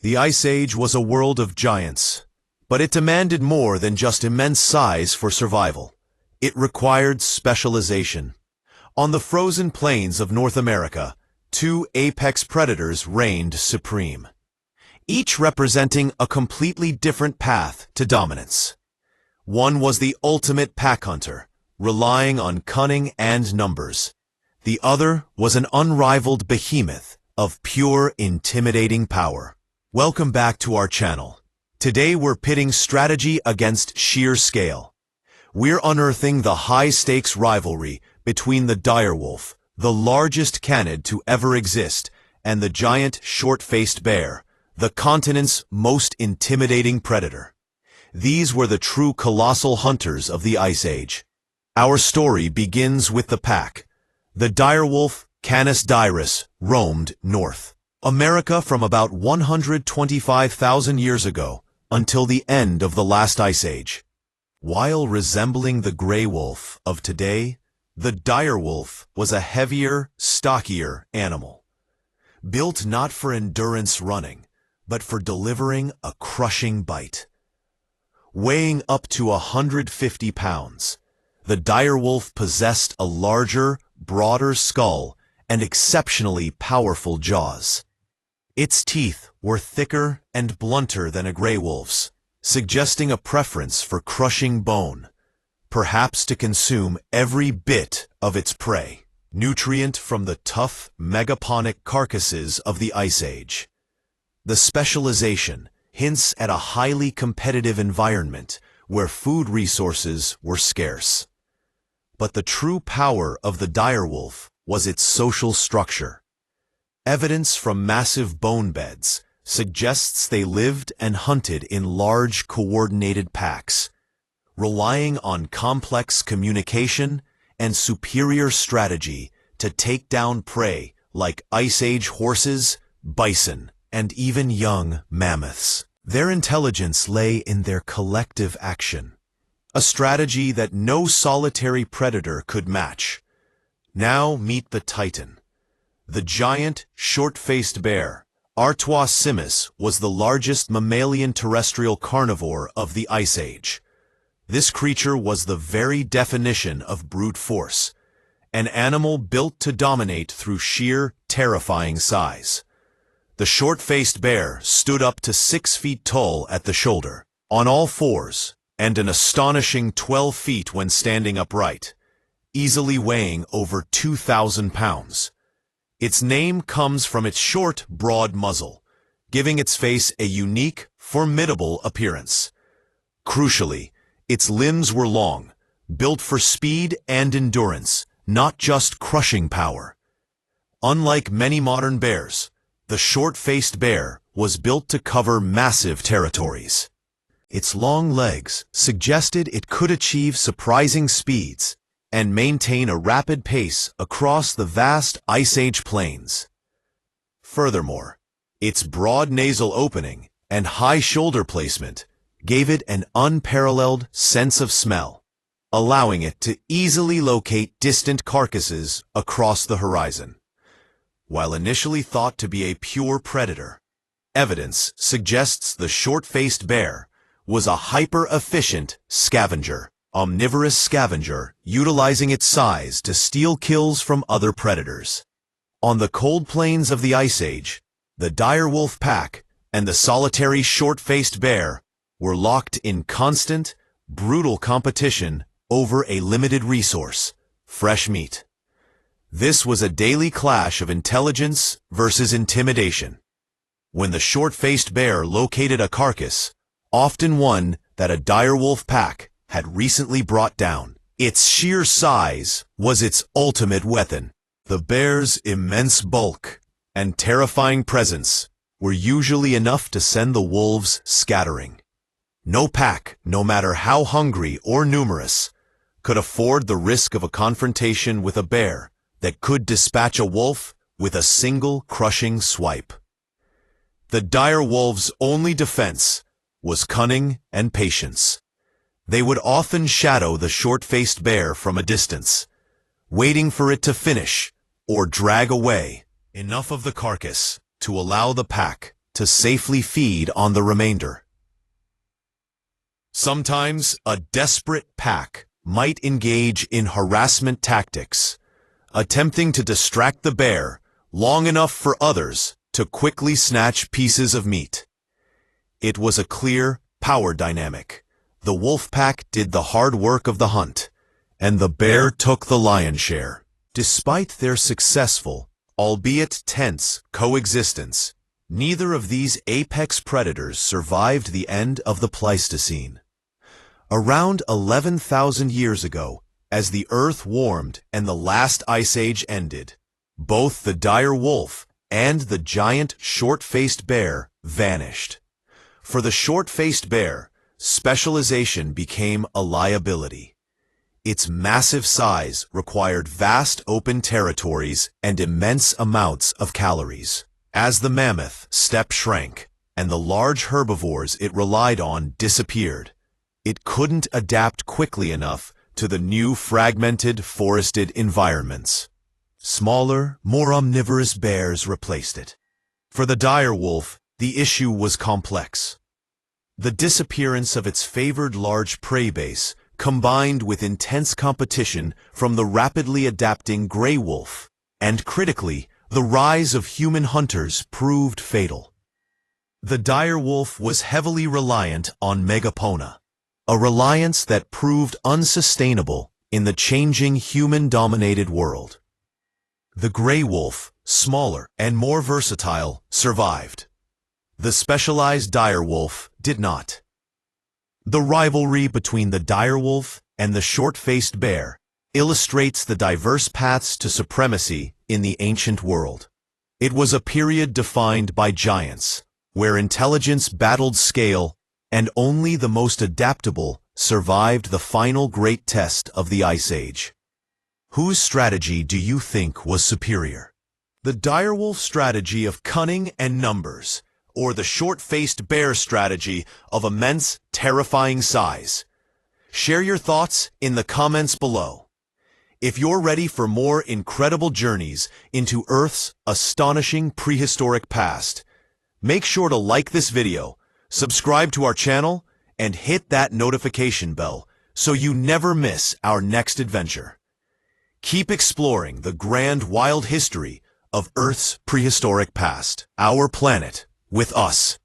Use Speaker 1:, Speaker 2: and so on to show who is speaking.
Speaker 1: The Ice Age was a world of giants, but it demanded more than just immense size for survival. It required specialization. On the frozen plains of North America, two apex predators reigned supreme, each representing a completely different path to dominance. One was the ultimate pack hunter, relying on cunning and numbers. The other was an unrivaled behemoth of pure, intimidating power. Welcome back to our channel. Today we're pitting strategy against sheer scale. We're unearthing the high-stakes rivalry between the direwolf, the largest canid to ever exist, and the giant short-faced bear, the continent's most intimidating predator. These were the true colossal hunters of the Ice Age. Our story begins with the pack. The direwolf, Canis dirus, roamed north America from about 125,000 years ago until the end of the last Ice Age. While resembling the gray wolf of today, the direwolf was a heavier, stockier animal, built not for endurance running, but for delivering a crushing bite. Weighing up to 150 pounds, the direwolf possessed a larger, broader skull and exceptionally powerful jaws. Its teeth were thicker and blunter than a gray wolf's, suggesting a preference for crushing bone, perhaps to consume every bit of its prey, nutrient from the tough, megaponic carcasses of the Ice Age. The specialization hints at a highly competitive environment where food resources were scarce. But the true power of the direwolf was its social structure. Evidence from massive bone beds suggests they lived and hunted in large, coordinated packs, relying on complex communication and superior strategy to take down prey like Ice Age horses, bison, and even young mammoths. Their intelligence lay in their collective action, a strategy that no solitary predator could match. Now meet the titan. The giant, short-faced bear, Artois simus, was the largest mammalian terrestrial carnivore of the Ice Age. This creature was the very definition of brute force, an animal built to dominate through sheer, terrifying size. The short-faced bear stood up to 6 feet tall at the shoulder, on all fours, and an astonishing 12 feet when standing upright, easily weighing over 2,000 pounds. Its name comes from its short, broad muzzle, giving its face a unique, formidable appearance. Crucially, its limbs were long, built for speed and endurance, not just crushing power. Unlike many modern bears, the short-faced bear was built to cover massive territories. Its long legs suggested it could achieve surprising speeds and maintain a rapid pace across the vast Ice Age plains. Furthermore, its broad nasal opening and high shoulder placement gave it an unparalleled sense of smell, allowing it to easily locate distant carcasses across the horizon. While initially thought to be a pure predator, evidence suggests the short-faced bear was a hyper-efficient scavenger, omnivorous scavenger utilizing its size to steal kills from other predators. On the cold plains of the Ice Age, the direwolf pack and the solitary short-faced bear were locked in constant, brutal competition over a limited resource, fresh meat. This was a daily clash of intelligence versus intimidation. When the short-faced bear located a carcass, often one that a direwolf pack had recently brought down, its sheer size was its ultimate weapon. The bear's immense bulk and terrifying presence were usually enough to send the wolves scattering. No pack, no matter how hungry or numerous, could afford the risk of a confrontation with a bear that could dispatch a wolf with a single crushing swipe. The dire wolf's only defense was cunning and patience. They would often shadow the short-faced bear from a distance, waiting for it to finish or drag away enough of the carcass to allow the pack to safely feed on the remainder. Sometimes a desperate pack might engage in harassment tactics, attempting to distract the bear long enough for others to quickly snatch pieces of meat. It was a clear power dynamic. The wolf pack did the hard work of the hunt, and the bear took the lion's share. Despite their successful, albeit tense, coexistence, neither of these apex predators survived the end of the Pleistocene. Around 11,000 years ago, as the Earth warmed and the last ice age ended, both the dire wolf and the giant short-faced bear vanished. For the short-faced bear, specialization became a liability. Its massive size required vast open territories and immense amounts of calories. As the mammoth steppe shrank and the large herbivores it relied on disappeared, it couldn't adapt quickly enough to the new fragmented forested environments. Smaller, more omnivorous bears replaced it. For the dire wolf, the issue was complex. The disappearance of its favored large prey base, combined with intense competition from the rapidly adapting gray wolf, and critically, the rise of human hunters proved fatal. The dire wolf was heavily reliant on megafauna, a reliance that proved unsustainable in the changing human-dominated world. The gray wolf, smaller and more versatile, survived. The specialized dire wolf did not. The rivalry between the dire wolf and the short-faced bear illustrates the diverse paths to supremacy in the ancient world. It was a period defined by giants, where intelligence battled scale, and only the most adaptable survived the final great test of the Ice Age. Whose strategy do you think was superior? The direwolf strategy of cunning and numbers, or the short-faced bear strategy of immense, terrifying size? Share your thoughts in the comments below. If you're ready for more incredible journeys into Earth's astonishing prehistoric past, make sure to like this video, subscribe to our channel, and hit that notification bell so you never miss our next adventure. Keep exploring the grand wild history of Earth's prehistoric past. Our planet with us.